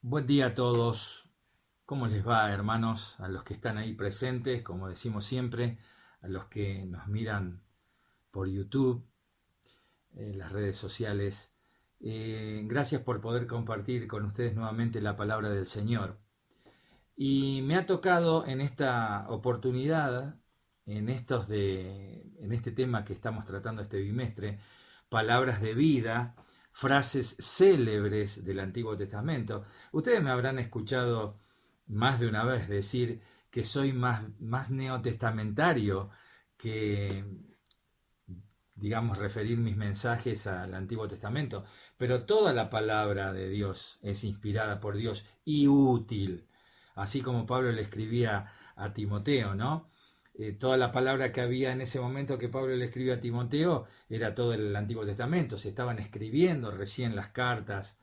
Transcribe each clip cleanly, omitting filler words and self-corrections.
Buen día a todos. ¿Cómo les va, hermanos? A los que están ahí presentes, como decimos siempre, a los que nos miran por YouTube, las redes sociales. Gracias por poder compartir con ustedes nuevamente la palabra del Señor. Y me ha tocado en esta oportunidad, en este tema que estamos tratando este bimestre, palabras de vida, frases célebres del Antiguo Testamento. Ustedes me habrán escuchado más de una vez decir que soy más neotestamentario que, digamos, referir mis mensajes al Antiguo Testamento. Pero toda la palabra de Dios es inspirada por Dios y útil, así como Pablo le escribía a Timoteo, ¿no? Toda la palabra que había en ese momento que Pablo le escribía a Timoteo era todo el Antiguo Testamento. Se estaban escribiendo recién las cartas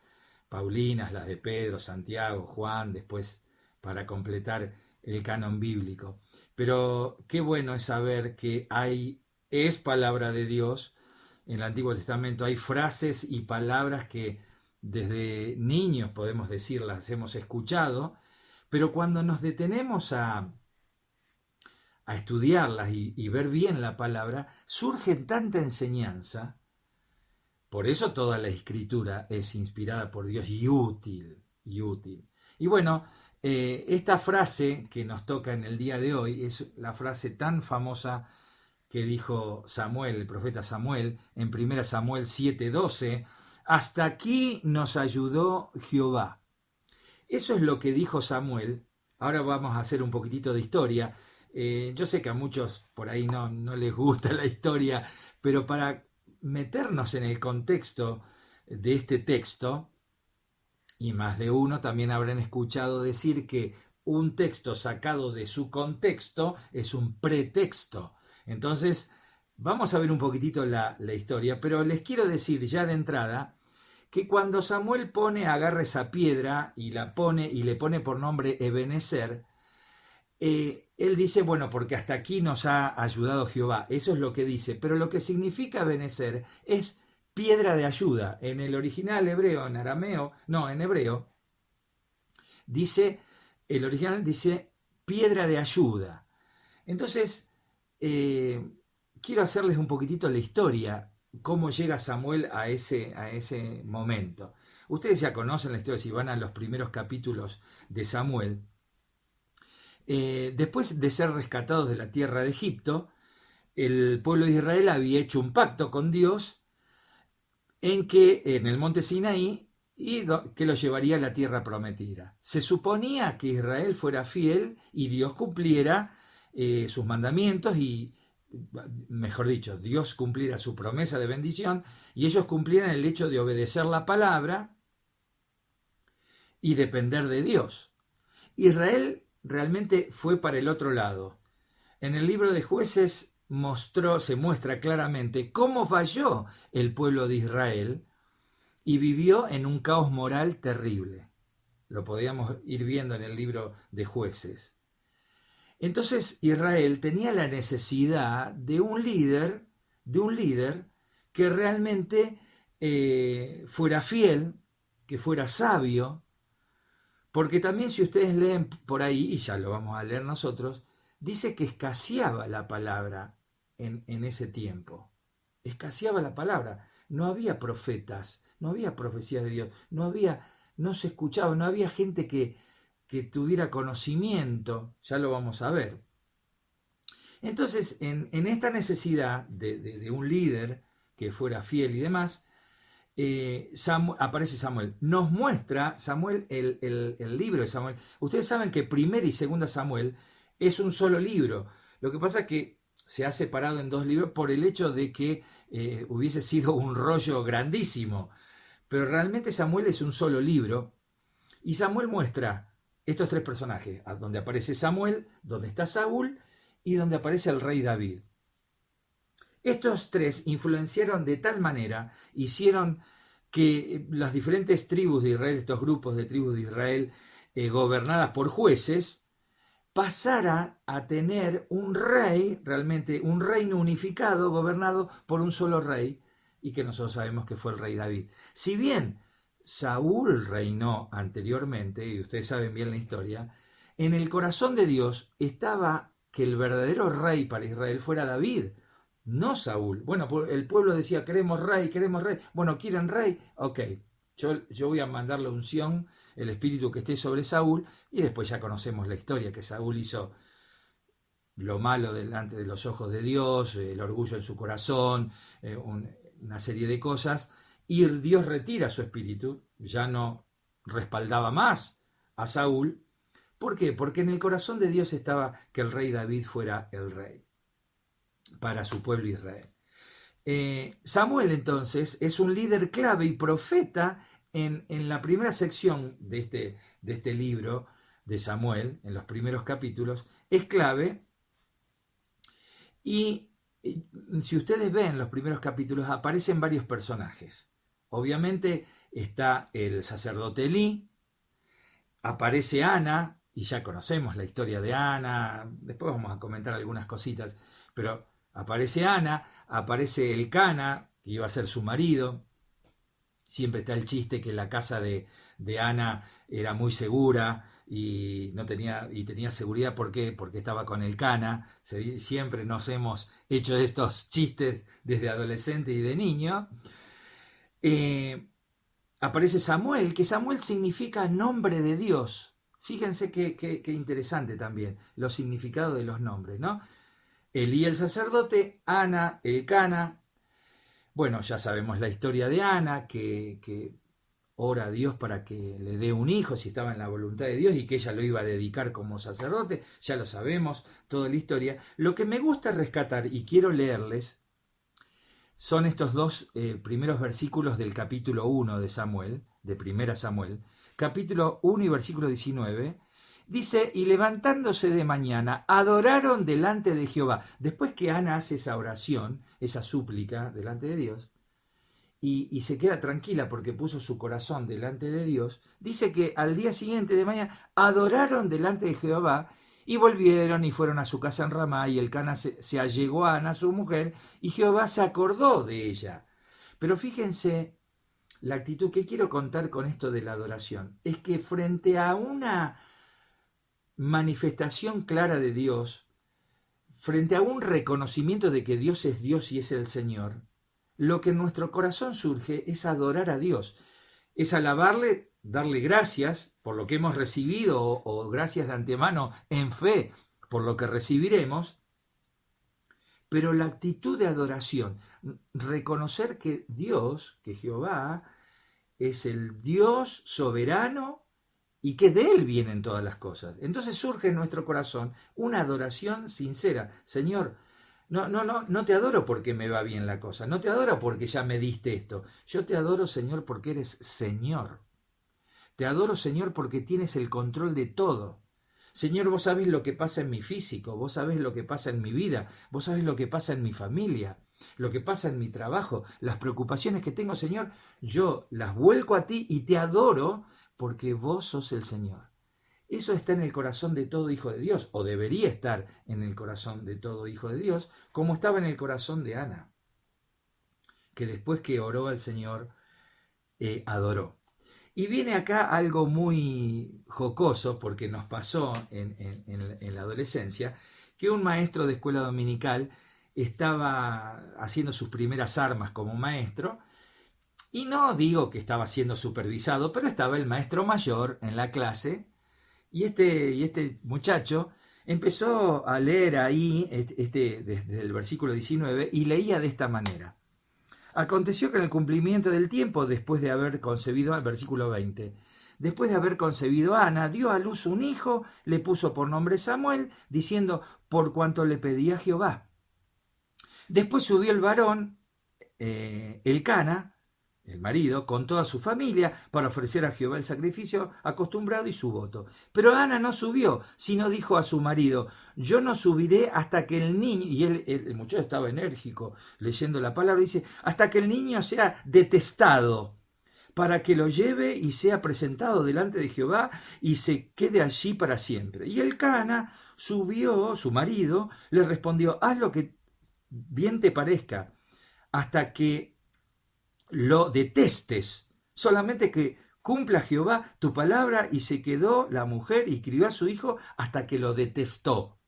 paulinas, las de Pedro, Santiago, Juan, después para completar el canon bíblico. Pero qué bueno es saber que es palabra de Dios en el Antiguo Testamento. Hay frases y palabras que desde niños, podemos decir, las hemos escuchado, pero cuando nos detenemos a estudiarlas y ver bien la palabra, surge tanta enseñanza. Por eso toda la escritura es inspirada por Dios y útil, y útil. Y bueno, esta frase que nos toca en el día de hoy es la frase tan famosa que dijo Samuel, el profeta Samuel, en 1 Samuel 7:12, hasta aquí nos ayudó Jehová. Eso es lo que dijo Samuel. Ahora vamos a hacer un poquitito de historia. Yo sé que a muchos por ahí no les gusta la historia, pero para meternos en el contexto de este texto, y más de uno también habrán escuchado decir que un texto sacado de su contexto es un pretexto. Entonces, vamos a ver un poquitito la historia, pero les quiero decir ya de entrada que cuando Samuel agarra esa piedra y le pone por nombre Ebenezer, él dice, bueno, porque hasta aquí nos ha ayudado Jehová. Eso es lo que dice, pero lo que significa Ebenezer es piedra de ayuda. En el original hebreo, en arameo, no, en hebreo, dice, el original dice piedra de ayuda. Entonces, quiero hacerles un poquitito la historia, cómo llega Samuel a ese momento. Ustedes ya conocen la historia, si van a los primeros capítulos de Samuel. Después de ser rescatados de la tierra de Egipto, el pueblo de Israel había hecho un pacto con Dios en el monte Sinaí y que lo llevaría a la tierra prometida. Se suponía que Israel fuera fiel y Dios cumpliera sus mandamientos y, mejor dicho, Dios cumpliera su promesa de bendición y ellos cumplieran el hecho de obedecer la palabra y depender de Dios. Israel realmente fue para el otro lado. En el libro de Jueces se muestra claramente cómo falló el pueblo de Israel y vivió en un caos moral terrible. Lo podíamos ir viendo en el libro de Jueces. Entonces Israel tenía la necesidad de un líder que realmente fuera fiel, que fuera sabio, porque también si ustedes leen por ahí, y ya lo vamos a leer nosotros, dice que escaseaba la palabra en ese tiempo. Escaseaba la palabra. No había profetas, no había profecías de Dios, no se escuchaba, no había gente que tuviera conocimiento, ya lo vamos a ver. Entonces, en esta necesidad de un líder que fuera fiel y demás, aparece Samuel. Nos muestra Samuel el libro de Samuel. Ustedes saben que primera y segunda Samuel es un solo libro. Lo que pasa es que se ha separado en dos libros por el hecho de que hubiese sido un rollo grandísimo. Pero realmente Samuel es un solo libro. Y Samuel muestra estos tres personajes, donde aparece Samuel, donde está Saúl y donde aparece el rey David. Estos tres influenciaron de tal manera, hicieron que las diferentes tribus de Israel, estos grupos de tribus de Israel gobernadas por jueces, pasara a tener un rey, realmente un reino unificado, gobernado por un solo rey, y que nosotros sabemos que fue el rey David. Si bien Saúl reinó anteriormente, y ustedes saben bien la historia, en el corazón de Dios estaba que el verdadero rey para Israel fuera David, no Saúl. Bueno, el pueblo decía, queremos rey, queremos rey. Bueno, ¿quieren rey? Ok, yo voy a mandar la unción, el espíritu que esté sobre Saúl, y después ya conocemos la historia, que Saúl hizo lo malo delante de los ojos de Dios, el orgullo en su corazón, una serie de cosas, y Dios retira su espíritu, ya no respaldaba más a Saúl. ¿Por qué? Porque en el corazón de Dios estaba que el rey David fuera el rey para su pueblo Israel. Samuel entonces es un líder clave y profeta en la primera sección de este libro de Samuel, en los primeros capítulos, es clave. Y si ustedes ven los primeros capítulos, aparecen varios personajes. Obviamente está el sacerdote Elí, aparece Ana, y ya conocemos la historia de Ana, después vamos a comentar algunas cositas, pero aparece Ana, aparece Elcana, que iba a ser su marido. Siempre está el chiste que la casa de Ana era muy segura y tenía seguridad. ¿Por qué? Porque estaba con Elcana. Siempre nos hemos hecho estos chistes desde adolescente y de niño. Aparece Samuel, que Samuel significa nombre de Dios. Fíjense qué interesante también los significados de los nombres, ¿no? Elí el sacerdote, Ana, Elcana. Bueno, ya sabemos la historia de Ana, que ora a Dios para que le dé un hijo si estaba en la voluntad de Dios y que ella lo iba a dedicar como sacerdote. Ya lo sabemos, toda la historia. Lo que me gusta rescatar y quiero leerles son estos dos primeros versículos del capítulo 1 de Samuel, de Primera Samuel. Capítulo 1 y versículo 19. Dice, y levantándose de mañana, adoraron delante de Jehová. Después que Ana hace esa oración, esa súplica delante de Dios, y se queda tranquila porque puso su corazón delante de Dios, dice que al día siguiente de mañana adoraron delante de Jehová y volvieron y fueron a su casa en Ramá, y Elcana se allegó a Ana, su mujer, y Jehová se acordó de ella. Pero fíjense la actitud que quiero contar con esto de la adoración. Es que frente a una manifestación clara de Dios, frente a un reconocimiento de que Dios es Dios y es el Señor, lo que en nuestro corazón surge es adorar a Dios, es alabarle, darle gracias por lo que hemos recibido o gracias de antemano en fe por lo que recibiremos, pero la actitud de adoración, reconocer que Dios, que Jehová, es el Dios soberano y que de Él vienen todas las cosas. Entonces surge en nuestro corazón una adoración sincera. Señor, no te adoro porque me va bien la cosa, no te adoro porque ya me diste esto. Yo te adoro, Señor, porque eres Señor. Te adoro, Señor, porque tienes el control de todo. Señor, vos sabés lo que pasa en mi físico, vos sabés lo que pasa en mi vida, vos sabés lo que pasa en mi familia, lo que pasa en mi trabajo, las preocupaciones que tengo, Señor, yo las vuelco a ti y te adoro porque vos sos el Señor. Eso está en el corazón de todo hijo de Dios, o debería estar en el corazón de todo hijo de Dios, como estaba en el corazón de Ana, que después que oró al Señor, adoró. Y viene acá algo muy jocoso, porque nos pasó en la adolescencia, que un maestro de escuela dominical estaba haciendo sus primeras armas como maestro, y no digo que estaba siendo supervisado, pero estaba el maestro mayor en la clase, y este muchacho empezó a leer ahí, desde el versículo 19, y leía de esta manera. Aconteció que en el cumplimiento del tiempo, después de haber concebido, al versículo 20, después de haber concebido a Ana, dio a luz un hijo, le puso por nombre Samuel, diciendo, por cuanto le pedía Jehová. Después subió el varón, Elcana, el marido, con toda su familia, para ofrecer a Jehová el sacrificio acostumbrado y su voto. Pero Ana no subió, sino dijo a su marido, yo no subiré hasta que el niño, y el muchacho estaba enérgico leyendo la palabra, dice, hasta que el niño sea detestado, para que lo lleve y sea presentado delante de Jehová y se quede allí para siempre. Y Elcana subió, su marido, le respondió, haz lo que bien te parezca, hasta que lo detestes, solamente que cumpla Jehová tu palabra, y se quedó la mujer y crió a su hijo hasta que lo detestó.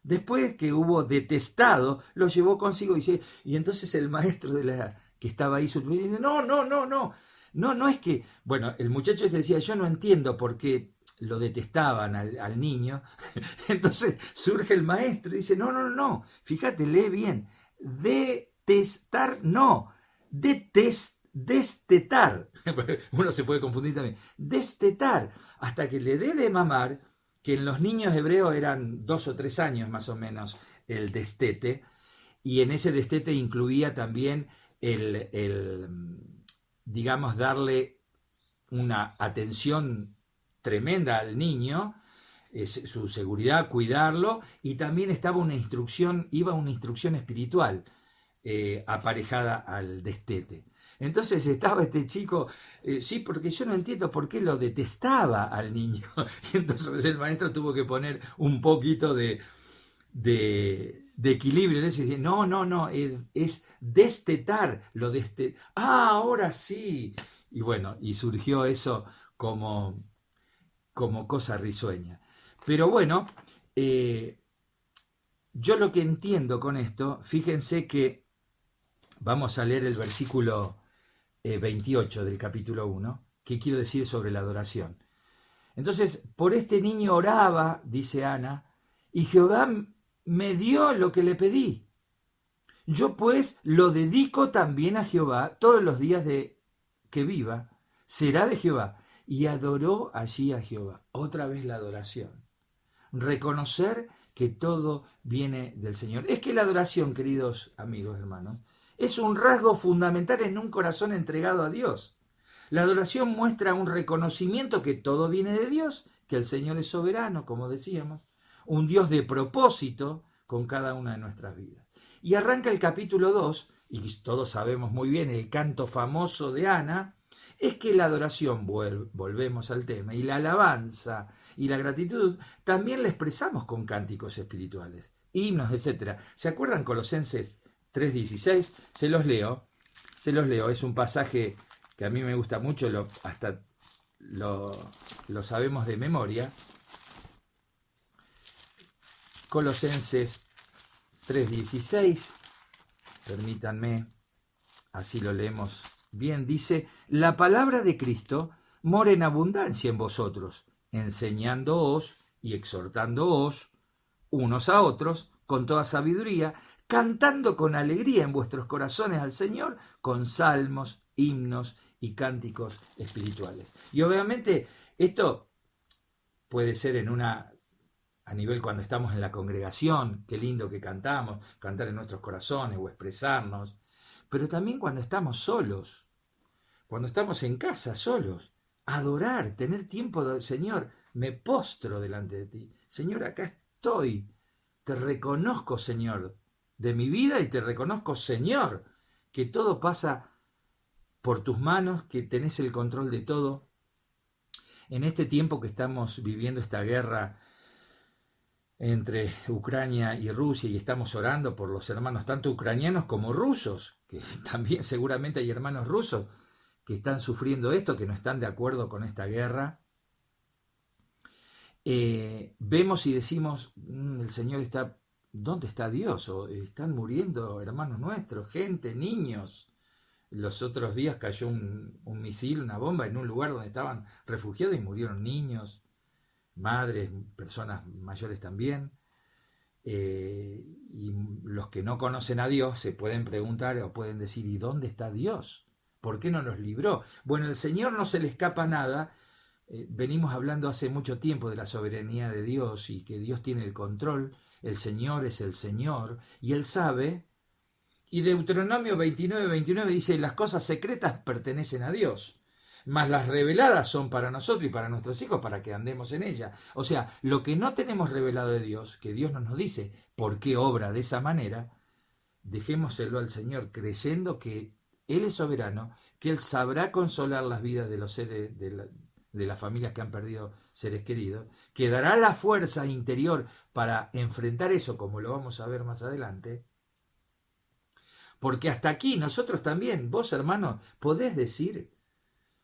Después que hubo detestado, lo llevó consigo, y entonces el maestro que estaba ahí, dice, no es que, bueno, el muchacho decía, yo no entiendo por qué lo detestaban al niño. Entonces surge el maestro y dice, no, fíjate, lee bien, detestar no, destetar. Uno se puede confundir también, destetar, hasta que le dé de mamar, que en los niños hebreos eran 2 o 3 años más o menos el destete, y en ese destete incluía también digamos, darle una atención tremenda al niño, su seguridad, cuidarlo, y también iba una instrucción espiritual aparejada al destete. Entonces estaba este chico, sí, porque yo no entiendo por qué lo detestaba al niño. Y entonces el maestro tuvo que poner un poquito de equilibrio. No, es destetar, ahora sí. Y bueno, y surgió eso como cosa risueña. Pero bueno, yo lo que entiendo con esto, fíjense que vamos a leer el versículo 28 del capítulo 1, que quiero decir sobre la adoración. Entonces, por este niño oraba, dice Ana, y Jehová me dio lo que le pedí. Yo pues lo dedico también a Jehová todos los días de que viva, será de Jehová. Y adoró allí a Jehová. Otra vez la adoración. Reconocer que todo viene del Señor. Es que la adoración, queridos amigos, hermanos, es un rasgo fundamental en un corazón entregado a Dios. La adoración muestra un reconocimiento que todo viene de Dios, que el Señor es soberano, como decíamos, un Dios de propósito con cada una de nuestras vidas. Y arranca el capítulo 2, y todos sabemos muy bien el canto famoso de Ana, es que la adoración, volvemos al tema, y la alabanza y la gratitud también la expresamos con cánticos espirituales, himnos, etc. ¿Se acuerdan Colosenses 3:16? Se los leo, es un pasaje que a mí me gusta mucho, hasta lo sabemos de memoria. Colosenses 3:16, permítanme, así lo leemos bien, dice, la palabra de Cristo mora en abundancia en vosotros, enseñándoos y exhortándoos unos a otros con toda sabiduría, cantando con alegría en vuestros corazones al Señor, con salmos, himnos y cánticos espirituales. Y obviamente esto puede ser a nivel cuando estamos en la congregación, qué lindo que cantamos, cantar en nuestros corazones o expresarnos, pero también cuando estamos solos, cuando estamos en casa solos, adorar, tener tiempo de Señor, me postro delante de ti. Señor, acá estoy, te reconozco, Señor, de mi vida, y te reconozco, Señor, que todo pasa por tus manos, que tenés el control de todo. En este tiempo que estamos viviendo esta guerra entre Ucrania y Rusia, y estamos orando por los hermanos tanto ucranianos como rusos, que también seguramente hay hermanos rusos que están sufriendo esto, que no están de acuerdo con esta guerra, vemos y decimos, el Señor está, ¿dónde está Dios? O están muriendo hermanos nuestros, gente, niños. Los otros días cayó un misil, una bomba en un lugar donde estaban refugiados y murieron niños, madres, personas mayores también. Y los que no conocen a Dios se pueden preguntar o pueden decir, ¿y dónde está Dios? ¿Por qué no nos libró? Bueno, al Señor no se le escapa nada. Venimos hablando hace mucho tiempo de la soberanía de Dios y que Dios tiene el control. El Señor es el Señor y Él sabe. Y Deuteronomio 29:29 dice, las cosas secretas pertenecen a Dios, mas las reveladas son para nosotros y para nuestros hijos, para que andemos en ellas. O sea, lo que no tenemos revelado de Dios, que Dios no nos dice por qué obra de esa manera, dejémoselo al Señor creyendo que Él es soberano, que Él sabrá consolar las vidas de los seres, de las familias que han perdido seres queridos, que dará la fuerza interior para enfrentar eso, como lo vamos a ver más adelante. Porque hasta aquí nosotros también, vos hermano, podés decir,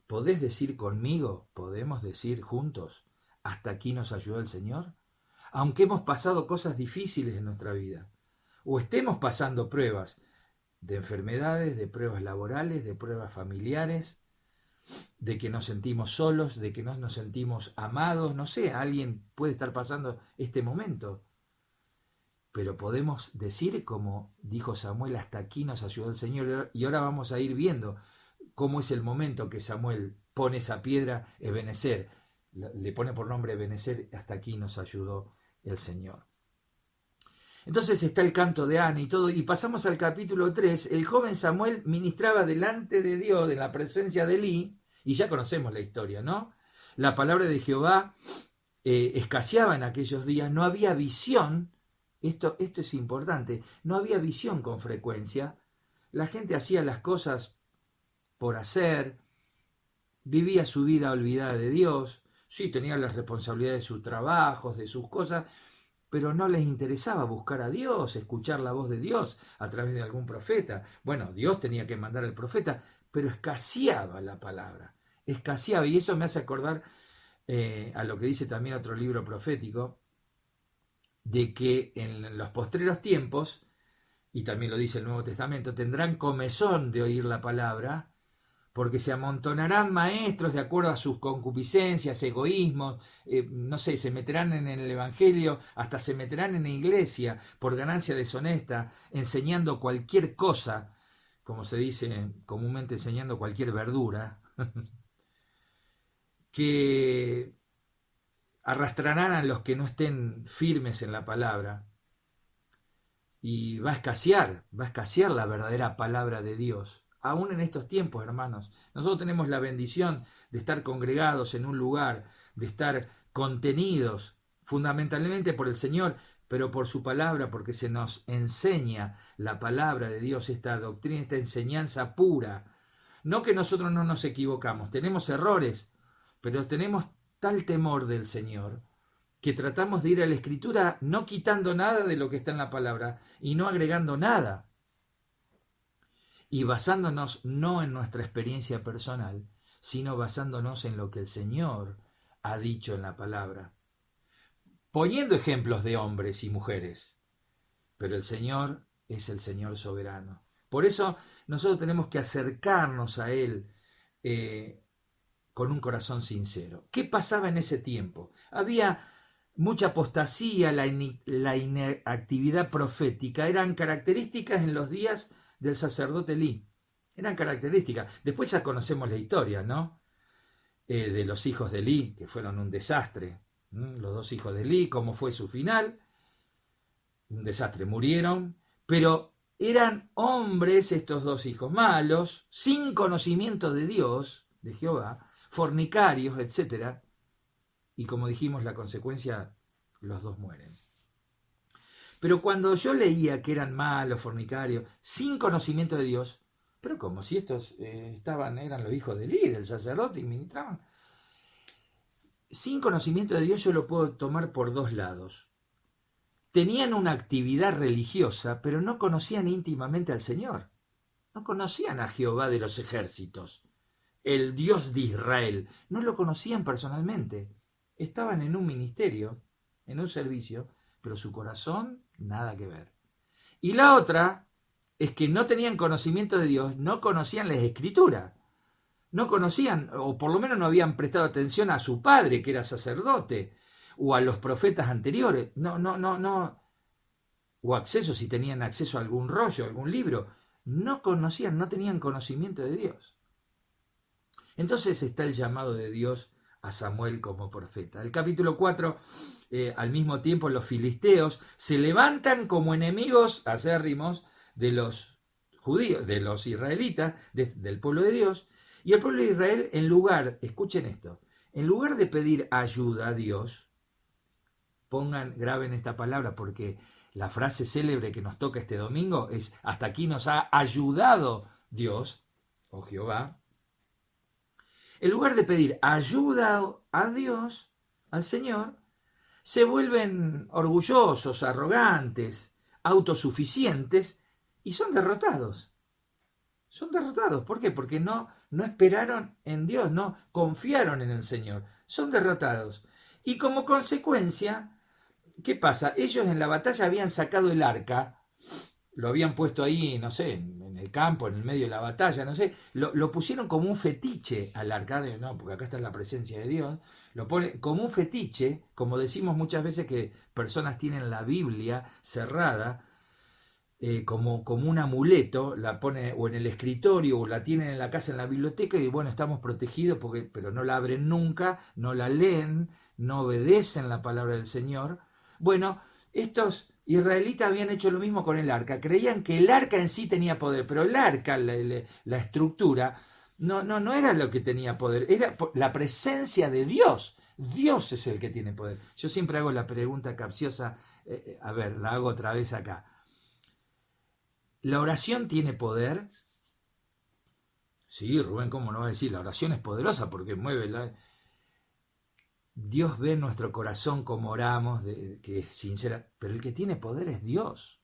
¿Podés decir conmigo, podemos decir juntos, hasta aquí nos ayudó el Señor? Aunque hemos pasado cosas difíciles en nuestra vida, o estemos pasando pruebas de enfermedades, de pruebas laborales, de pruebas familiares, de que nos sentimos solos, de que no nos sentimos amados, no sé, alguien puede estar pasando este momento. Pero podemos decir, como dijo Samuel, hasta aquí nos ayudó el Señor. Y ahora vamos a ir viendo cómo es el momento que Samuel pone esa piedra, Ebenezer, le pone por nombre Ebenezer, hasta aquí nos ayudó el Señor. Entonces está el canto de Ana y todo, y pasamos al capítulo 3. El joven Samuel ministraba delante de Dios, en la presencia de Elí, y ya conocemos la historia, ¿no? La palabra de Jehová escaseaba en aquellos días, no había visión, esto es importante, no había visión con frecuencia, la gente hacía las cosas por hacer, vivía su vida olvidada de Dios, sí tenía las responsabilidades de sus trabajos, de sus cosas, pero no les interesaba buscar a Dios, escuchar la voz de Dios a través de algún profeta. Bueno, Dios tenía que mandar al profeta, pero escaseaba la palabra, escaseaba, y eso me hace acordar a lo que dice también otro libro profético, de que en los postreros tiempos, y también lo dice el Nuevo Testamento, tendrán comezón de oír la palabra, porque se amontonarán maestros de acuerdo a sus concupiscencias, egoísmos, no sé, se meterán en el Evangelio, hasta se meterán en la iglesia por ganancia deshonesta, enseñando cualquier cosa, como se dice comúnmente, enseñando cualquier verdura, que arrastrarán a los que no estén firmes en la palabra, y va a escasear la verdadera palabra de Dios. Aún en estos tiempos, hermanos, nosotros tenemos la bendición de estar congregados en un lugar, de estar contenidos fundamentalmente por el Señor, pero por su palabra, porque se nos enseña la palabra de Dios, esta doctrina, esta enseñanza pura. No que nosotros no nos equivocamos, tenemos errores, pero tenemos tal temor del Señor que tratamos de ir a la Escritura no quitando nada de lo que está en la palabra y no agregando nada, y basándonos no en nuestra experiencia personal, sino basándonos en lo que el Señor ha dicho en la palabra, poniendo ejemplos de hombres y mujeres, pero el Señor es el Señor soberano. Por eso nosotros tenemos que acercarnos a Él con un corazón sincero. ¿Qué pasaba en ese tiempo? Había mucha apostasía, la inactividad profética, eran características en los días del sacerdote Elí. Eran características. Después ya conocemos la historia, ¿no? De los hijos de Elí, que fueron un desastre. Los dos hijos de Elí, cómo fue su final. Un desastre, murieron. Pero eran hombres, estos dos hijos malos, sin conocimiento de Dios, de Jehová, fornicarios, etc. Y como dijimos, la consecuencia, los dos mueren. Pero cuando yo leía que eran malos, fornicarios, sin conocimiento de Dios, pero como si estos eran los hijos de Elí, del sacerdote, y ministraban, sin conocimiento de Dios yo lo puedo tomar por dos lados. Tenían una actividad religiosa, pero no conocían íntimamente al Señor. No conocían a Jehová de los ejércitos, el Dios de Israel. No lo conocían personalmente. Estaban en un ministerio, en un servicio, pero su corazón nada que ver. Y la otra es que no tenían conocimiento de Dios, no conocían las Escrituras, no conocían, o por lo menos no habían prestado atención a su padre, que era sacerdote, o a los profetas anteriores, no, o acceso, si tenían acceso a algún rollo, a algún libro, no conocían, no tenían conocimiento de Dios. Entonces está el llamado de Dios a Samuel como profeta. El capítulo 4, al mismo tiempo los filisteos se levantan como enemigos acérrimos de los judíos, de los israelitas, del pueblo de Dios, y el pueblo de Israel, en lugar, escuchen esto, en lugar de pedir ayuda a Dios, graben esta palabra porque la frase célebre que nos toca este domingo es: hasta aquí nos ha ayudado Dios, o Jehová. En lugar de pedir ayuda a Dios, al Señor, se vuelven orgullosos, arrogantes, autosuficientes y son derrotados. Son derrotados. ¿Por qué? Porque no no esperaron en Dios, no confiaron en el Señor, son derrotados. Y como consecuencia, ¿qué pasa? Ellos en la batalla habían sacado el arca, lo habían puesto ahí, no sé, en el campo, en el medio de la batalla, no sé, lo pusieron como un fetiche al arca, no, porque acá está la presencia de Dios, lo ponen como un fetiche, como decimos muchas veces que personas tienen la Biblia cerrada, como un amuleto, la pone o en el escritorio o la tienen en la casa, en la biblioteca, y bueno, estamos protegidos, pero no la abren nunca, no la leen, no obedecen la palabra del Señor. Bueno, estos israelitas habían hecho lo mismo con el arca, creían que el arca en sí tenía poder, pero el arca, la estructura, no era lo que tenía poder, era la presencia de Dios. Dios es el que tiene poder. Yo siempre hago la pregunta capciosa, a ver, la hago otra vez acá. ¿La oración tiene poder? Sí, Rubén, ¿cómo no va a decir? La oración es poderosa porque mueve la... Dios ve nuestro corazón como oramos, que es sincera, pero el que tiene poder es Dios.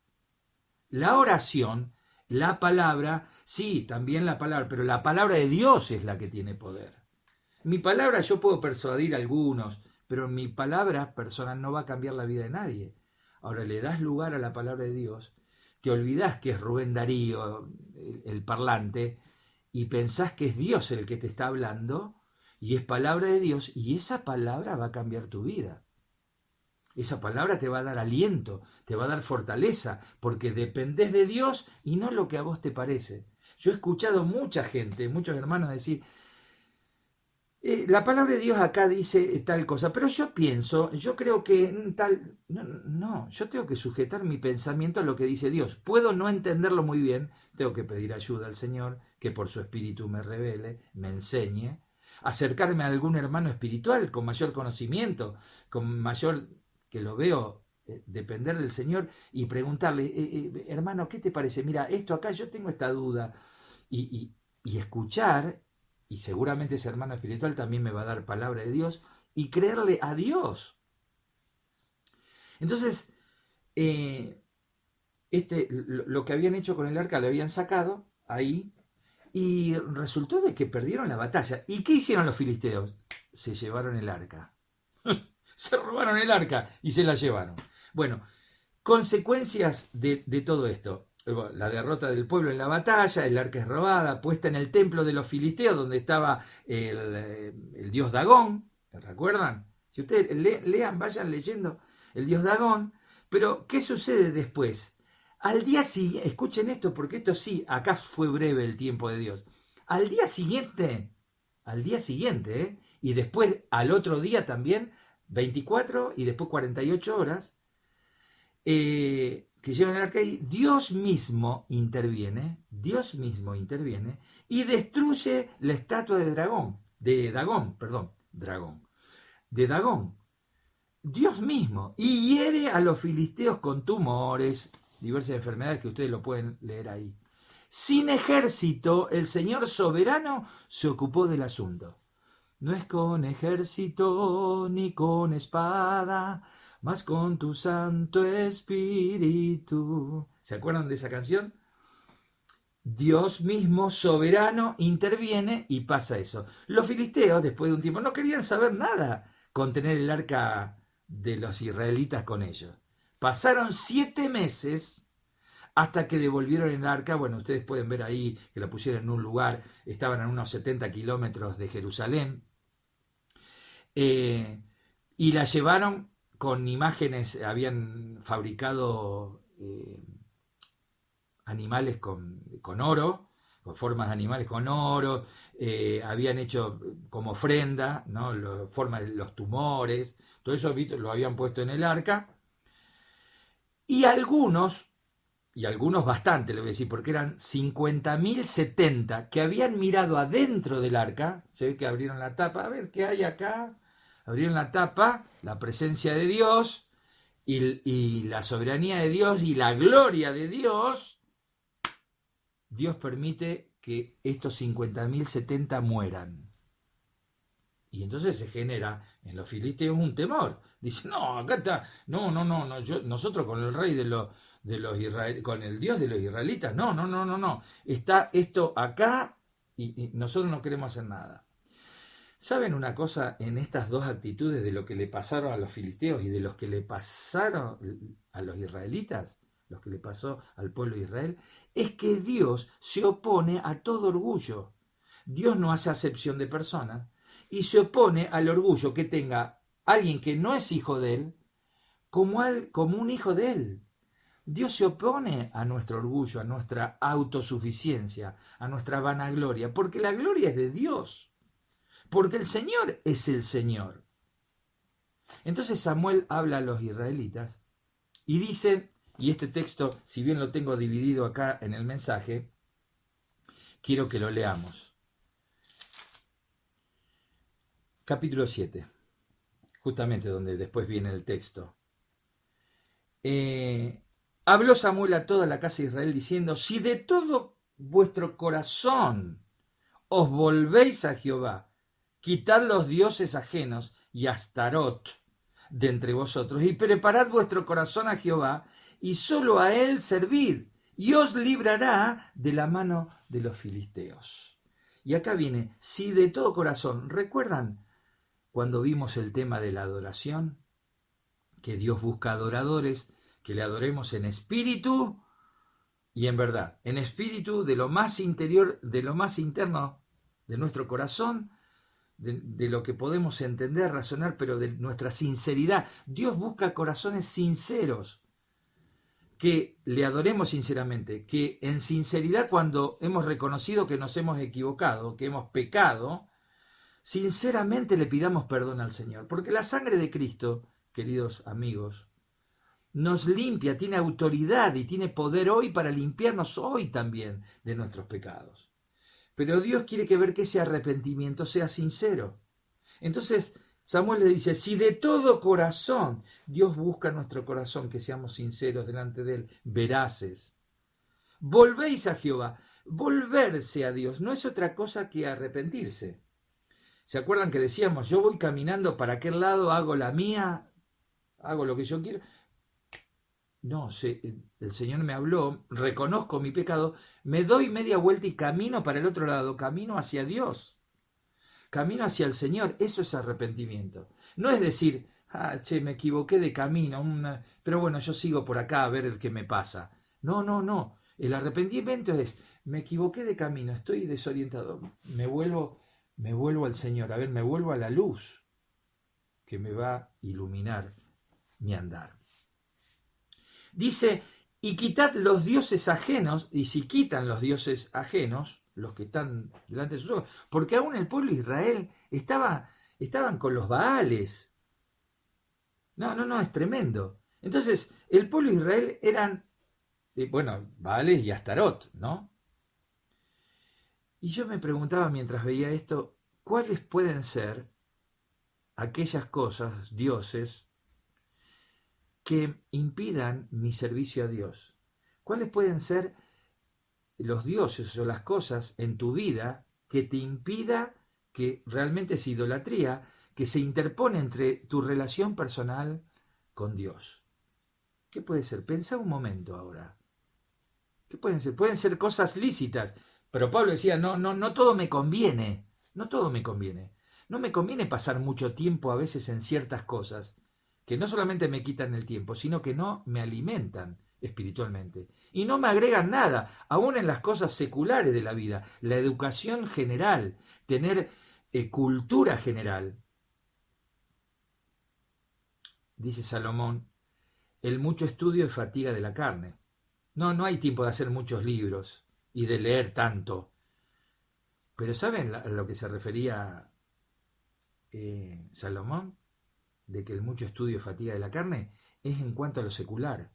La oración, la palabra, sí, también la palabra, pero la palabra de Dios es la que tiene poder. Mi palabra yo puedo persuadir a algunos, pero mi palabra personal no va a cambiar la vida de nadie. Ahora le das lugar a la palabra de Dios, te olvidás que es Rubén Darío, el parlante, y pensás que es Dios el que te está hablando, y es palabra de Dios, y esa palabra va a cambiar tu vida. Esa palabra te va a dar aliento, te va a dar fortaleza, porque dependés de Dios y no lo que a vos te parece. Yo he escuchado mucha gente, muchos hermanos decir, la palabra de Dios acá dice tal cosa, pero yo pienso, yo creo que tal... No, yo tengo que sujetar mi pensamiento a lo que dice Dios. Puedo no entenderlo muy bien, tengo que pedir ayuda al Señor, que por su espíritu me revele, me enseñe, acercarme a algún hermano espiritual con mayor conocimiento, con mayor, que lo veo depender del Señor, y preguntarle, hermano, ¿qué te parece? Mira, esto acá, yo tengo esta duda, y escuchar, y seguramente ese hermano espiritual también me va a dar palabra de Dios, y creerle a Dios. Entonces, lo que habían hecho con el arca lo habían sacado ahí, y resultó de que perdieron la batalla. ¿Y qué hicieron los filisteos? Se llevaron el arca. Se robaron el arca y se la llevaron. Bueno, consecuencias de todo esto. La derrota del pueblo en la batalla, el arca es robada, puesta en el templo de los filisteos, donde estaba el dios Dagón, ¿recuerdan? Si ustedes lean, vayan leyendo el dios Dagón. Pero, ¿qué sucede después? Al día siguiente, escuchen esto, porque esto sí, acá fue breve el tiempo de Dios. Al día siguiente, y después al otro día también, 24 y después 48 horas, que llevan el arca, y Dios mismo interviene y destruye la estatua de Dagón. Dios mismo, y hiere a los filisteos con tumores, diversas enfermedades que ustedes lo pueden leer ahí. Sin ejército, el Señor soberano se ocupó del asunto. No es con ejército ni con espada, mas con tu Santo Espíritu. ¿Se acuerdan de esa canción? Dios mismo, soberano, interviene y pasa eso. Los filisteos, después de un tiempo, no querían saber nada con tener el arca de los israelitas con ellos. Pasaron 7 meses hasta que devolvieron el arca. Bueno, ustedes pueden ver ahí que la pusieron en un lugar, estaban a unos 70 kilómetros de Jerusalén, y la llevaron con imágenes, habían fabricado animales con oro, con formas de animales con oro, habían hecho como ofrenda, ¿no? Formas de los tumores, todo eso lo habían puesto en el arca, y algunos bastante, le voy a decir, porque eran 50.070 que habían mirado adentro del arca. Se ve que abrieron la tapa, a ver qué hay acá, abrieron la tapa, la presencia de Dios y la soberanía de Dios y la gloria de Dios. Dios permite que estos 50.070 mueran. Y entonces se genera en los filisteos un temor. Dicen, no, acá está, no, nosotros con el rey de los con el Dios de los israelitas, no, está esto acá, y nosotros no queremos hacer nada. ¿Saben una cosa en estas dos actitudes de lo que le pasaron a los filisteos y de los que le pasaron a los israelitas? Lo que le pasó al pueblo de Israel, es que Dios se opone a todo orgullo. Dios no hace acepción de personas y se opone al orgullo que tenga alguien que no es hijo de él como un hijo de él. Dios se opone a nuestro orgullo, a nuestra autosuficiencia, a nuestra vanagloria, porque la gloria es de Dios, porque el Señor es el Señor. Entonces Samuel habla a los israelitas y dice, y este texto, si bien lo tengo dividido acá en el mensaje, quiero que lo leamos. Capítulo 7, justamente donde después viene el texto. Habló Samuel a toda la casa de Israel diciendo, si de todo vuestro corazón os volvéis a Jehová, quitad los dioses ajenos y Astarot de entre vosotros, y preparad vuestro corazón a Jehová, y solo a él servid, y os librará de la mano de los filisteos. Y acá viene, si de todo corazón, ¿recuerdan cuando vimos el tema de la adoración? Que Dios busca adoradores, que le adoremos en espíritu y en verdad, en espíritu de lo más interior, de lo más interno de nuestro corazón, de lo que podemos entender, razonar, pero de nuestra sinceridad. Dios busca corazones sinceros, que le adoremos sinceramente, que en sinceridad cuando hemos reconocido que nos hemos equivocado, que hemos pecado, sinceramente le pidamos perdón al Señor, porque la sangre de Cristo, queridos amigos, nos limpia, tiene autoridad y tiene poder hoy para limpiarnos hoy también de nuestros pecados. Pero Dios quiere que ese arrepentimiento sea sincero. Entonces Samuel le dice, si de todo corazón Dios busca nuestro corazón, que seamos sinceros delante de él, veraces, volvéis a Jehová. Volverse a Dios no es otra cosa que arrepentirse. ¿Se acuerdan que decíamos, yo voy caminando para aquel lado, hago la mía, hago lo que yo quiero? No, el Señor me habló, reconozco mi pecado, me doy media vuelta y camino para el otro lado, camino hacia Dios, camino hacia el Señor. Eso es arrepentimiento. No es decir, me equivoqué de camino, pero bueno, yo sigo por acá a ver el que me pasa. No, no, no. El arrepentimiento es, me equivoqué de camino, estoy desorientado, me vuelvo al Señor, me vuelvo a la luz que me va a iluminar mi andar. Dice, y quitad los dioses ajenos, y si quitan los dioses ajenos, los que están delante de sus ojos, porque aún el pueblo de Israel estaban con los Baales. No, es tremendo. Entonces, el pueblo de Israel eran, Baales y Astarot, ¿no? Y yo me preguntaba mientras veía esto, ¿cuáles pueden ser aquellas cosas, dioses, que impidan mi servicio a Dios? ¿Cuáles pueden ser los dioses o las cosas en tu vida que te impida, que realmente es idolatría, que se interpone entre tu relación personal con Dios? ¿Qué puede ser? Pensá un momento ahora. ¿Qué pueden ser? Pueden ser cosas lícitas, pero Pablo decía, no todo me conviene, no todo me conviene. No me conviene pasar mucho tiempo a veces en ciertas cosas que no solamente me quitan el tiempo, sino que no me alimentan espiritualmente. Y no me agregan nada, aún en las cosas seculares de la vida, la educación general, tener cultura general. Dice Salomón, el mucho estudio es fatiga de la carne. No hay tiempo de hacer muchos libros y de leer tanto. Pero ¿saben a lo que se refería Salomón? De que el mucho estudio es fatiga de la carne, es en cuanto a lo secular.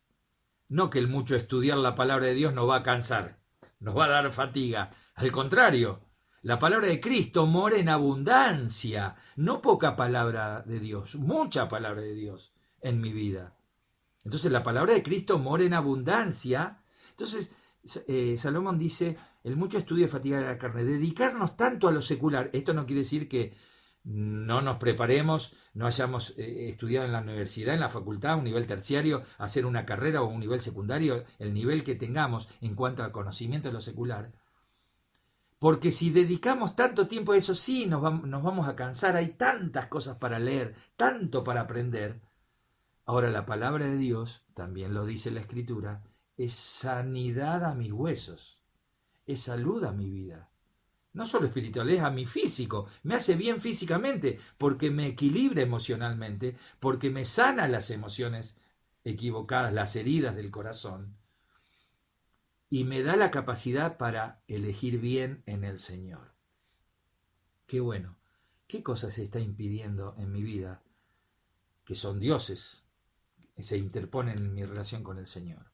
No que el mucho estudiar la palabra de Dios nos va a cansar, nos va a dar fatiga. Al contrario, la palabra de Cristo mora en abundancia, no poca palabra de Dios, mucha palabra de Dios en mi vida. Entonces la palabra de Cristo mora en abundancia. Entonces Salomón dice, el mucho estudio es fatiga de la carne. Dedicarnos tanto a lo secular, esto no quiere decir que no nos preparemos, no hayamos estudiado en la universidad, en la facultad, a un nivel terciario, hacer una carrera o un nivel secundario, el nivel que tengamos en cuanto al conocimiento de lo secular. Porque si dedicamos tanto tiempo a eso, sí, nos vamos a cansar. Hay tantas cosas para leer, tanto para aprender. Ahora, la palabra de Dios, también lo dice la Escritura, es sanidad a mis huesos, es salud a mi vida. No solo espiritual, es a mi físico. Me hace bien físicamente porque me equilibra emocionalmente, porque me sana las emociones equivocadas, las heridas del corazón, y me da la capacidad para elegir bien en el Señor. Qué bueno. ¿Qué cosas se está impidiendo en mi vida que son dioses que se interponen en mi relación con el Señor?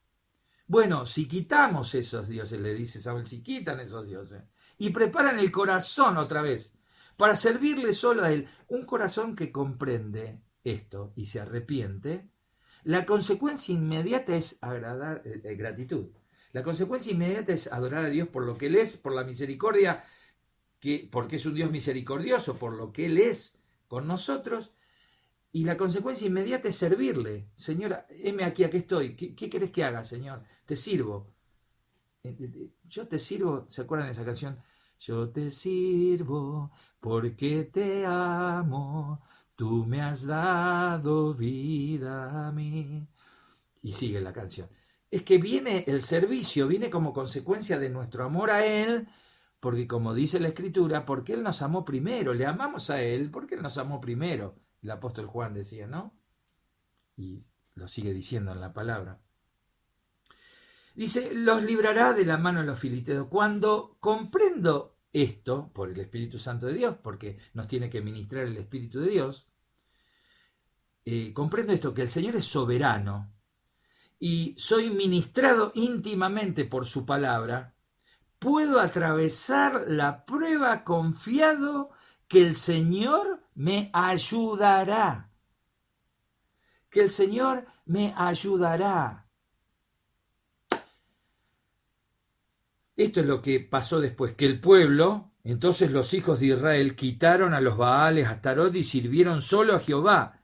Bueno, si quitamos esos dioses, le dice Samuel, si quitan esos dioses y preparan el corazón otra vez para servirle solo a Él, un corazón que comprende esto y se arrepiente, la consecuencia inmediata es gratitud. La consecuencia inmediata es adorar a Dios por lo que Él es, por la misericordia, porque es un Dios misericordioso, por lo que Él es con nosotros. Y la consecuencia inmediata es servirle. Señor, heme aquí estoy. ¿Qué querés que haga, Señor? Te sirvo. Yo te sirvo. ¿Se acuerdan de esa canción? Yo te sirvo porque te amo. Tú me has dado vida a mí. Y sigue la canción. Es que viene el servicio, viene como consecuencia de nuestro amor a Él, porque como dice la Escritura, porque Él nos amó primero. Le amamos a Él porque Él nos amó primero. El apóstol Juan decía, ¿no? Y lo sigue diciendo en la palabra. Dice, los librará de la mano de los filisteos. Cuando comprendo esto, por el Espíritu Santo de Dios, porque nos tiene que ministrar el Espíritu de Dios, comprendo esto, que el Señor es soberano y soy ministrado íntimamente por su palabra, puedo atravesar la prueba confiado que el Señor me ayudará. Que el Señor me ayudará. Esto es lo que pasó después, que el pueblo, entonces los hijos de Israel quitaron a los Baales, a Astarot y sirvieron solo a Jehová.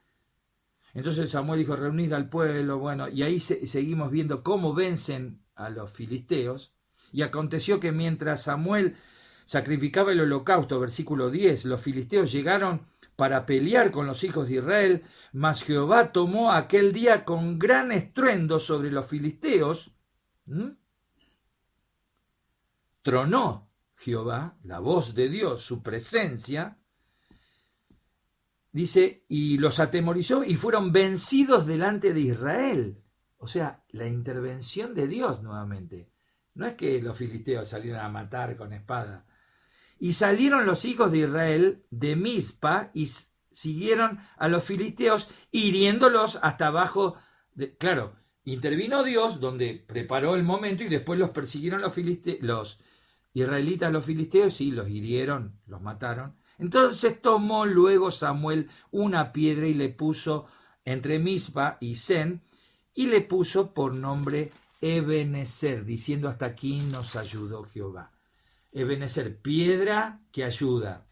Entonces Samuel dijo, reunid al pueblo, bueno, y ahí seguimos viendo cómo vencen a los filisteos. Y aconteció que mientras Samuel sacrificaba el holocausto, versículo 10, los filisteos llegaron para pelear con los hijos de Israel, mas Jehová tomó aquel día con gran estruendo sobre los filisteos. Tronó Jehová, la voz de Dios, su presencia, dice, y los atemorizó y fueron vencidos delante de Israel. O sea, la intervención de Dios nuevamente. No es que los filisteos salieron a matar con espada. Y salieron los hijos de Israel de Mizpa y siguieron a los filisteos hiriéndolos hasta abajo. Claro, intervino Dios donde preparó el momento y después los persiguieron los israelitas, los filisteos, y los hirieron, los mataron. Entonces tomó luego Samuel una piedra y le puso entre Mizpa y Sen y le puso por nombre Ebenezer, diciendo hasta aquí nos ayudó Jehová. Ebenezer, piedra que ayuda.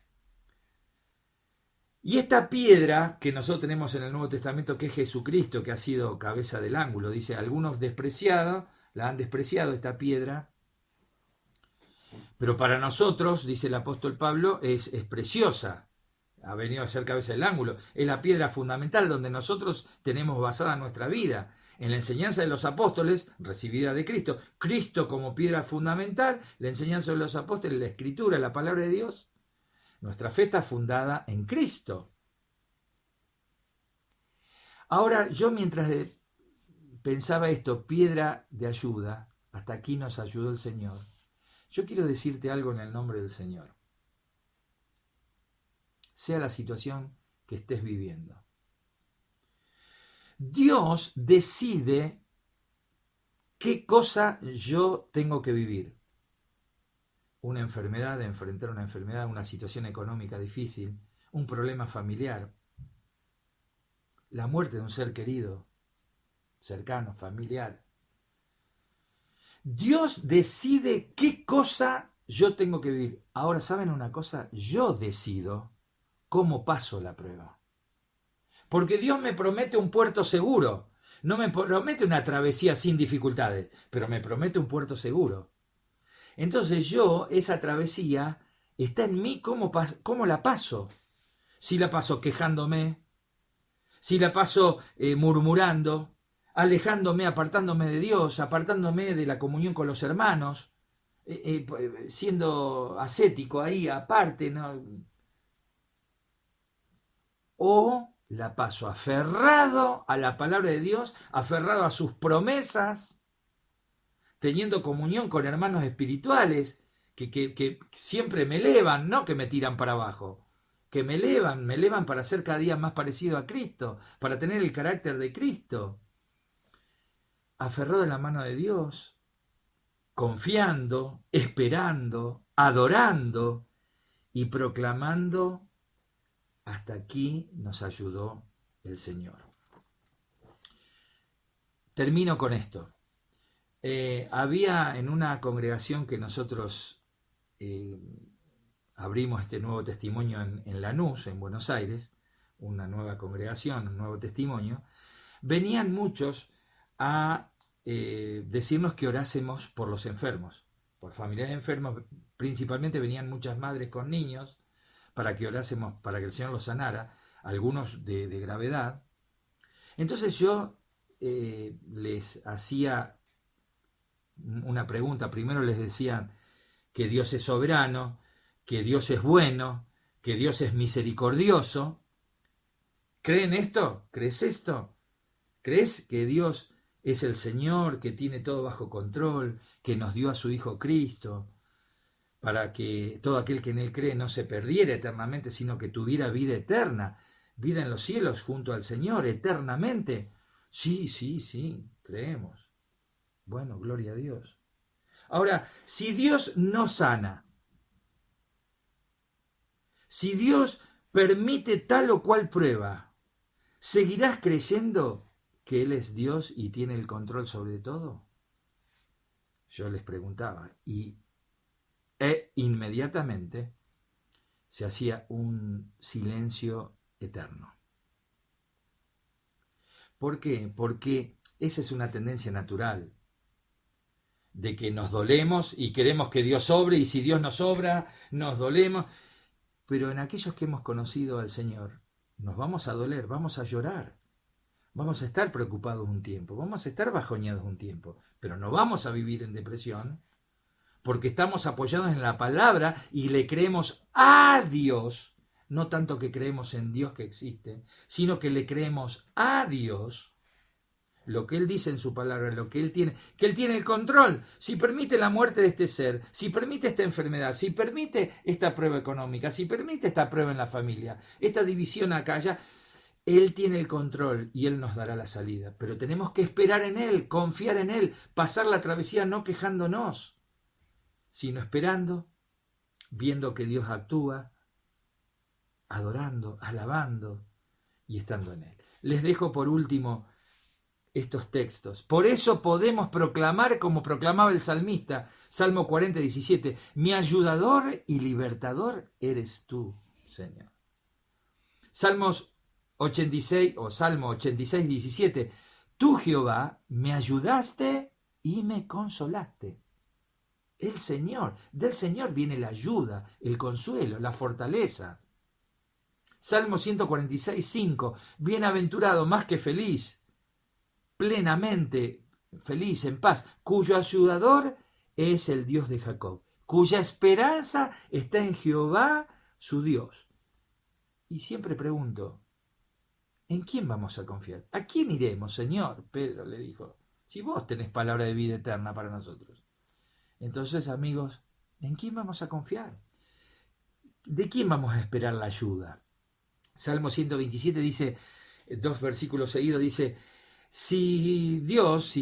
Y esta piedra que nosotros tenemos en el Nuevo Testamento, que es Jesucristo, que ha sido cabeza del ángulo, dice, algunos la han despreciado esta piedra, pero para nosotros, dice el apóstol Pablo, es preciosa. Ha venido a ser cabeza del ángulo. Es la piedra fundamental donde nosotros tenemos basada nuestra vida. En la enseñanza de los apóstoles, recibida de Cristo. Cristo como piedra fundamental, la enseñanza de los apóstoles, la Escritura, la palabra de Dios. Nuestra fe está fundada en Cristo. Ahora, yo mientras pensaba esto, piedra de ayuda, hasta aquí nos ayudó el Señor. Yo quiero decirte algo en el nombre del Señor. Sea la situación que estés viviendo. Dios decide qué cosa yo tengo que vivir. Una enfermedad, enfrentar una enfermedad, una situación económica difícil, un problema familiar, la muerte de un ser querido, cercano, familiar. Dios decide qué cosa yo tengo que vivir. Ahora, ¿saben una cosa? Yo decido cómo paso la prueba. Porque Dios me promete un puerto seguro. No me promete una travesía sin dificultades, pero me promete un puerto seguro. Entonces yo, esa travesía, está en mí cómo la paso. Si la paso quejándome, si la paso murmurando, alejándome, apartándome de Dios, apartándome de la comunión con los hermanos, siendo ascético ahí aparte, ¿no? O la paso aferrado a la palabra de Dios, aferrado a sus promesas, teniendo comunión con hermanos espirituales que siempre me elevan, no que me tiran para abajo, que me elevan para ser cada día más parecido a Cristo, para tener el carácter de Cristo. Aferrado a la mano de Dios, confiando, esperando, adorando y proclamando: hasta aquí nos ayudó el Señor. Termino con esto. Había en una congregación que nosotros abrimos este nuevo testimonio en Lanús, en Buenos Aires, una nueva congregación, un nuevo testimonio, venían muchos a decirnos que orásemos por los enfermos, por familiares enfermos. Principalmente venían muchas madres con niños para que orásemos, para que el Señor los sanara, algunos de gravedad. Entonces yo les hacía una pregunta. Primero les decía que Dios es soberano, que Dios es bueno, que Dios es misericordioso. ¿Creen esto? ¿Crees esto? ¿Crees que Dios es el Señor, que tiene todo bajo control, que nos dio a su Hijo Cristo, para que todo aquel que en Él cree no se perdiera eternamente, sino que tuviera vida eterna, vida en los cielos junto al Señor, eternamente? Sí, creemos. Bueno, gloria a Dios. Ahora, si Dios no sana, si Dios permite tal o cual prueba, ¿seguirás creyendo que Él es Dios y tiene el control sobre todo? Yo les preguntaba, e inmediatamente se hacía un silencio eterno. ¿Por qué? Porque esa es una tendencia natural, de que nos dolemos y queremos que Dios obre, y si Dios nos obra, nos dolemos. Pero en aquellos que hemos conocido al Señor, nos vamos a doler, vamos a llorar, vamos a estar preocupados un tiempo, vamos a estar bajoneados un tiempo, pero no vamos a vivir en depresión, porque estamos apoyados en la palabra y le creemos a Dios, no tanto que creemos en Dios que existe, sino que le creemos a Dios, lo que Él dice en su palabra, lo que Él tiene, que Él tiene el control. Si permite la muerte de este ser, si permite esta enfermedad, si permite esta prueba económica, si permite esta prueba en la familia, esta división acá, allá, Él tiene el control y Él nos dará la salida. Pero tenemos que esperar en Él, confiar en Él, pasar la travesía no quejándonos, sino esperando, viendo que Dios actúa, adorando, alabando y estando en Él. Les dejo por último estos textos. Por eso podemos proclamar, como proclamaba el salmista, Salmo 40, 17, mi ayudador y libertador eres tú, Señor. Salmos 86 o Salmo 86, 17, tú, Jehová, me ayudaste y me consolaste. El Señor, del Señor viene la ayuda, el consuelo, la fortaleza. Salmo 146, 5, bienaventurado más que feliz, plenamente feliz, en paz, cuyo ayudador es el Dios de Jacob, cuya esperanza está en Jehová, su Dios. Y siempre pregunto, ¿en quién vamos a confiar? ¿A quién iremos, Señor? Pedro le dijo, si vos tenés palabra de vida eterna para nosotros. Entonces, amigos, ¿en quién vamos a confiar? ¿De quién vamos a esperar la ayuda? Salmo 127 dice, 2 versículos seguidos, dice, si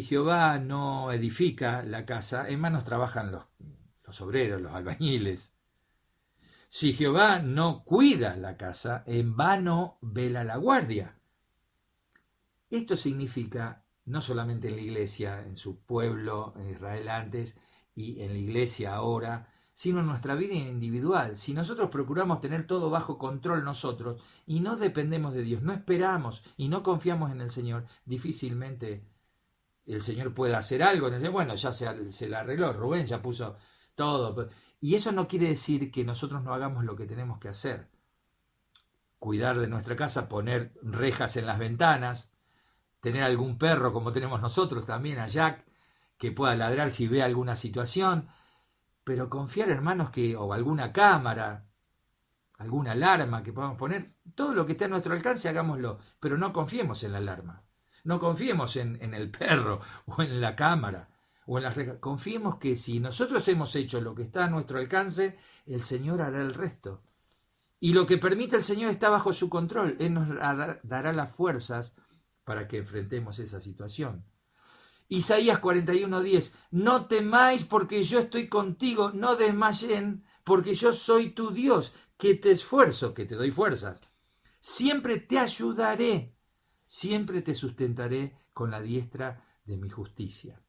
Jehová no edifica la casa, en manos trabajan los obreros, los albañiles. Si Jehová no cuida la casa, en vano vela la guardia. Esto significa, no solamente en la iglesia, en su pueblo, en Israel antes, y en la iglesia ahora, sino en nuestra vida individual. Si nosotros procuramos tener todo bajo control nosotros y no dependemos de Dios, no esperamos y no confiamos en el Señor, difícilmente el Señor pueda hacer algo. Bueno, ya se la arregló, Rubén ya puso todo. Y eso no quiere decir que nosotros no hagamos lo que tenemos que hacer. Cuidar de nuestra casa, poner rejas en las ventanas, tener algún perro como tenemos nosotros también, a Jack, que pueda ladrar si ve alguna situación, pero confiar, hermanos, o alguna cámara, alguna alarma que podamos poner, todo lo que esté a nuestro alcance, hagámoslo, pero no confiemos en la alarma, no confiemos en el perro o en la cámara o en las rejas, confiemos que si nosotros hemos hecho lo que está a nuestro alcance, el Señor hará el resto. Y lo que permite el Señor está bajo su control. Él nos dará las fuerzas para que enfrentemos esa situación. Isaías 41:10. No temáis porque yo estoy contigo, no desmayen porque yo soy tu Dios, que te esfuerzo, que te doy fuerzas. Siempre te ayudaré, siempre te sustentaré con la diestra de mi justicia.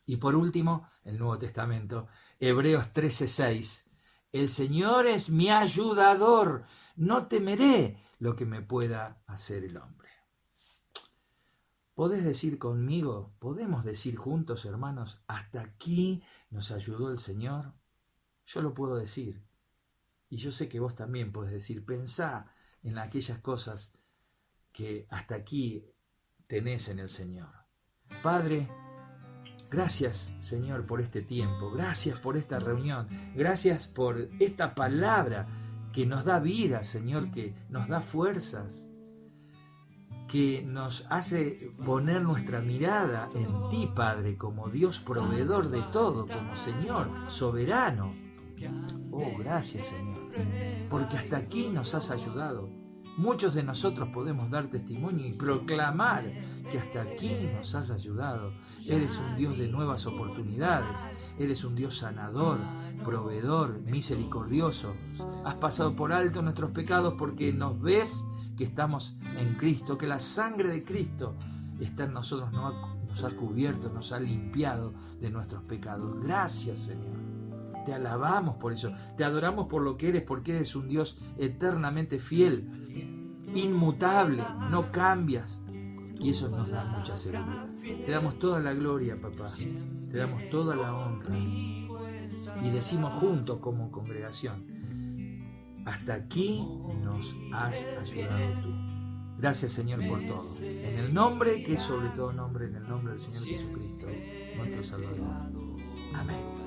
Y por último, el Nuevo Testamento, Hebreos 13:6. El Señor es mi ayudador, no temeré lo que me pueda hacer el hombre. ¿Podés decir conmigo, podemos decir juntos, hermanos, hasta aquí nos ayudó el Señor? Yo lo puedo decir. Y yo sé que vos también podés decir, pensá en aquellas cosas que hasta aquí tenés en el Señor. Padre, gracias, Señor, por este tiempo. Gracias por esta reunión. Gracias por esta palabra que nos da vida, Señor, que nos da fuerzas, que nos hace poner nuestra mirada en ti, Padre, como Dios proveedor de todo, como Señor soberano. Oh, gracias, Señor, porque hasta aquí nos has ayudado. Muchos de nosotros podemos dar testimonio y proclamar que hasta aquí nos has ayudado. Eres un Dios de nuevas oportunidades, eres un Dios sanador, proveedor, misericordioso. Has pasado por alto nuestros pecados porque nos ves que estamos en Cristo, que la sangre de Cristo está en nosotros, nos ha cubierto, nos ha limpiado de nuestros pecados. Gracias, Señor. Te alabamos por eso, te adoramos por lo que eres, porque eres un Dios eternamente fiel, inmutable, no cambias, y eso nos da mucha seguridad. Te damos toda la gloria, papá, te damos toda la honra, y decimos juntos como congregación, hasta aquí nos has ayudado tú. Gracias, Señor, por todo. En el nombre que es sobre todo nombre, en el nombre del Señor Jesucristo, nuestro Salvador. Amén.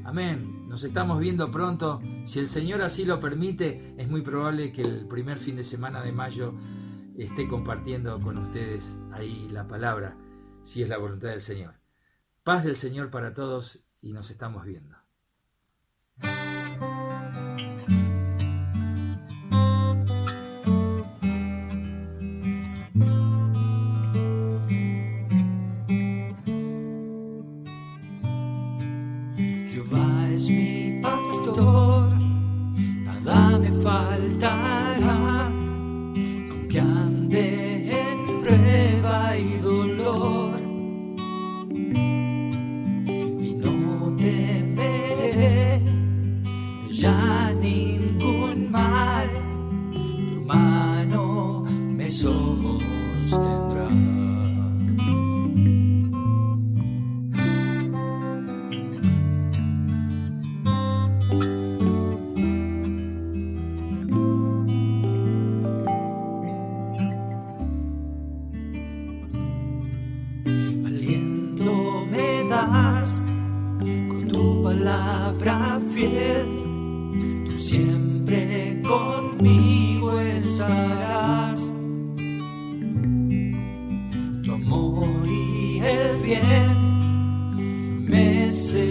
Amén. Nos estamos viendo pronto. Si el Señor así lo permite, es muy probable que el primer fin de semana de mayo esté compartiendo con ustedes ahí la palabra, si es la voluntad del Señor. Paz del Señor para todos y nos estamos viendo. Mi pastor, nada me faltará, aunque ande en prueba y dolor, y no temeré ya ningún mal, tu mano me sostendrá. Con tu palabra fiel, tú siempre conmigo estarás. Tu amor y el bien me seguirán.